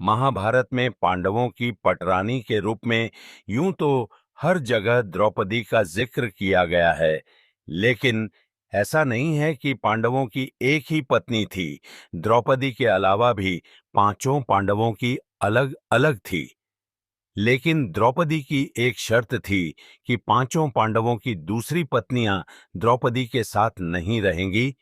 महाभारत में पांडवों की पटरानी के रूप में यूं तो हर जगह द्रौपदी का जिक्र किया गया है, लेकिन ऐसा नहीं है कि पांडवों की एक ही पत्नी थी। द्रौपदी के अलावा भी पांचों पांडवों की अलग-अलग थी। लेकिन द्रौपदी की एक शर्त थी कि पांचों पांडवों की दूसरी पत्नियां द्रौपदी के साथ नहीं रहेंगी।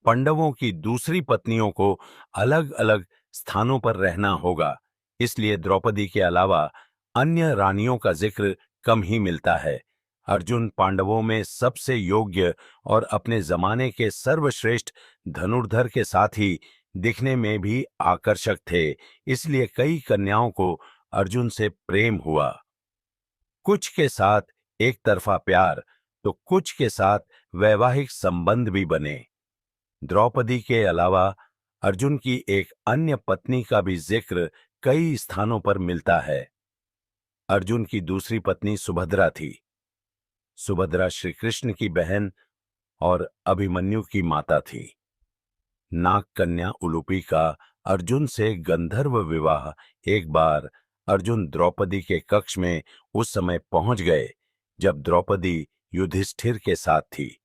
पांडवों की दूसरी पत्नियों को अलग-अलग स्थानों पर रहना होगा। इसलिए द्रौपदी के अलावा अन्य रानियों का जिक्र कम ही मिलता है। अर्जुन पांडवों में सबसे योग्य और अपने जमाने के सर्वश्रेष्ठ धनुर्धर के साथ ही दिखने में भी आकर्षक थे। इसलिए कई कन्याओं को अर्जुन से प्रेम हुआ। कुछ के साथ एक तरफा प्यार तो कुछ के साथ वैवाहिक संबंध भी बने। द्रौपदी के अलावा अर्जुन की एक अन्य पत्नी का भी जिक्र कई स्थानों पर मिलता है। अर्जुन की दूसरी पत्नी सुभद्रा थी। सुभद्रा श्री कृष्ण की बहन और अभिमन्यु की माता थी। नाग कन्या उलूपी का अर्जुन से गंधर्व विवाह एक बार अर्जुन द्रौपदी के कक्ष में उस समय पहुंच गए जब द्रौपदी युधिष्ठिर के साथ थी।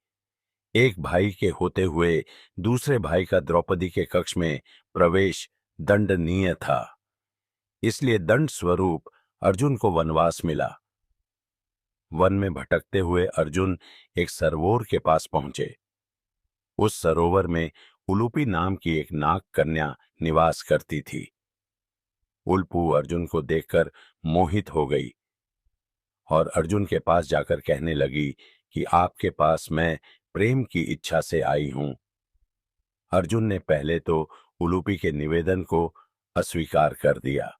एक भाई के होते हुए दूसरे भाई का द्रौपदी के कक्ष में प्रवेश दंडनीय था। इसलिए दंड स्वरूप अर्जुन को वनवास मिला। वन में भटकते हुए अर्जुन एक सरोवर के पास पहुंचे। उस सरोवर में उलूपी नाम की एक नाग कन्या निवास करती थी। उल्पू अर्जुन को देखकर मोहित हो गई और अर्जुन के पास जाकर कहने लगी कि आपके पास मैं प्रेम की इच्छा से आई हूं। अर्जुन ने पहले तो उलूपी के निवेदन को अस्वीकार कर दिया,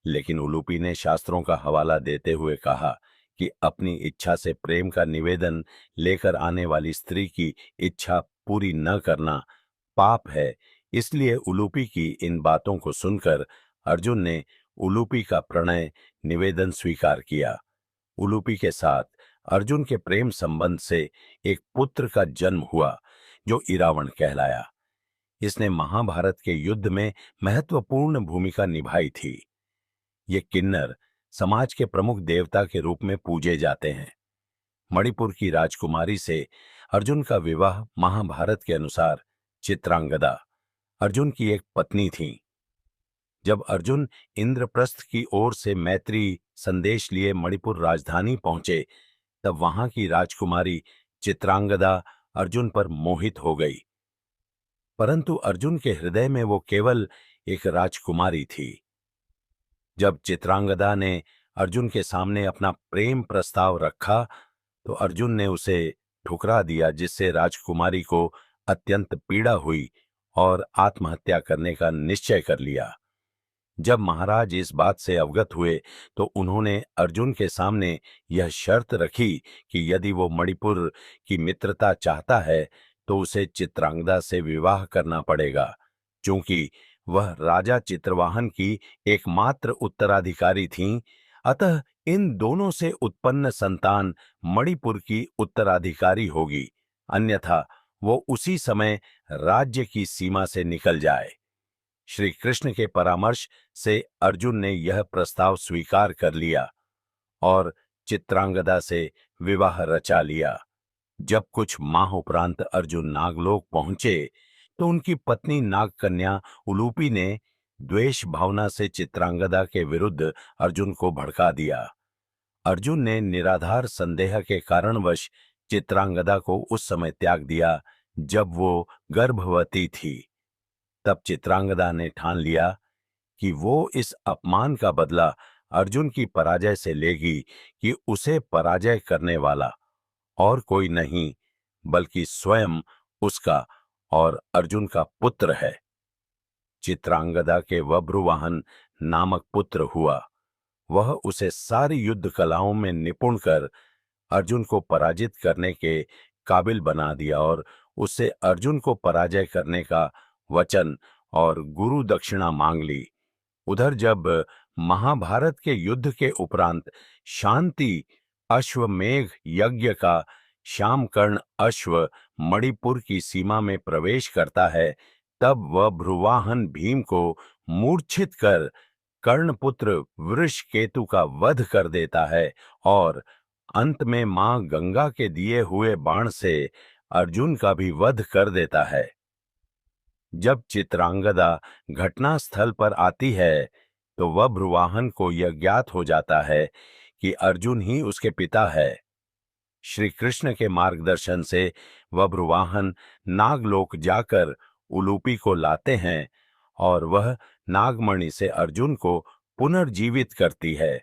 लेकिन उलूपी ने शास्त्रों का हवाला देते हुए कहा कि अपनी इच्छा से प्रेम का निवेदन लेकर आने वाली स्त्री की इच्छा पूरी न करना पाप है। इसलिए उलूपी की इन बातों को सुनकर अर्जुन ने उलूपी का प्रणय निवेदन स्वीकार किया। उलूपी के साथ अर्जुन के प्रेम संबंध से एक पुत्र का जन्म हुआ जो इरावण कहलाया। इसने महाभारत के युद्ध में महत्वपूर्ण भूमिका निभाई थी। ये किन्नर समाज के प्रमुख देवता के रूप में पूजे जाते हैं। मणिपुर की राजकुमारी से अर्जुन का विवाह महाभारत के अनुसार चित्रांगदा अर्जुन की एक पत्नी थी। जब अर्जुन इंद्रप्रस्थ की ओर से मैत्री संदेश लिए मणिपुर राजधानी पहुंचे, तब वहां की राजकुमारी चित्रांगदा अर्जुन पर मोहित हो गई। परंतु अर्जुन के हृदय में वो केवल एक राजकुमारी थी। जब चित्रांगदा ने अर्जुन के सामने अपना प्रेम प्रस्ताव रखा, तो अर्जुन ने उसे ठुकरा दिया, जिससे राजकुमारी को अत्यंत पीड़ा हुई और आत्महत्या करने का निश्चय कर लिया। जब महाराज इस बात से अवगत हुए, तो उन्होंने अर्जुन के सामने यह शर्त रखी कि यदि वो मणिपुर की मित्रता चाहता है, तो उसे चित्रांगदा से विवाह करना पड़ेगा, क्योंकि वह राजा चित्रवाहन की एकमात्र उत्तराधिकारी थीं। अतः इन दोनों से उत्पन्न संतान मणिपुर की उत्तराधिकारी होगी, अन्यथा वो उसी समय राज्य की सीमा से निकल जाए। श्री कृष्ण के परामर्श से अर्जुन ने यह प्रस्ताव स्वीकार कर लिया और चित्रांगदा से विवाह रचा लिया। जब कुछ माह उपरांत अर्जुन नागलोक पहुंचे, तो उनकी पत्नी नागकन्या उलूपी ने द्वेष भावना से चित्रांगदा के विरुद्ध अर्जुन को भड़का दिया। अर्जुन ने निराधार संदेह के कारणवश चित्रांगदा को उस समय त्याग दिया जब वो गर्भवती थी। तब चित्रांगदा ने ठान लिया कि वो इस अपमान का बदला अर्जुन की पराजय से लेगी कि उसे पराजय करने वाला और कोई नहीं, बल्कि स्वयं उसका और अर्जुन का पुत्र है। चित्रांगदा के बभ्रुवाहन नामक पुत्र हुआ। वह उसे सारी युद्ध कलाओं में निपुण कर अर्जुन को पराजित करने के काबिल बना दिया और उससे अर्जुन को पराजय करने का वचन और गुरु दक्षिणा मांग ली। उधर जब महाभारत के युद्ध के उपरांत शांति अश्वमेघ यज्ञ का शामकर्ण अश्व मणिपुर की सीमा में प्रवेश करता है, तब वह भ्रुवाहन भीम को मूर्छित कर कर्णपुत्र वृषकेतु का वध कर देता है और अंत में मां गंगा के दिए हुए बाण से अर्जुन का भी वध कर देता है। जब चित्रांगदा घटनास्थल पर आती है, तो वह भ्रुवाहन को यह ज्ञात हो जाता है कि अर्जुन ही उसके पिता है। श्री कृष्ण के मार्गदर्शन से वह भ्रुवाहन नागलोक जाकर उलूपी को लाते हैं और वह नागमणि से अर्जुन को पुनर्जीवित करती है।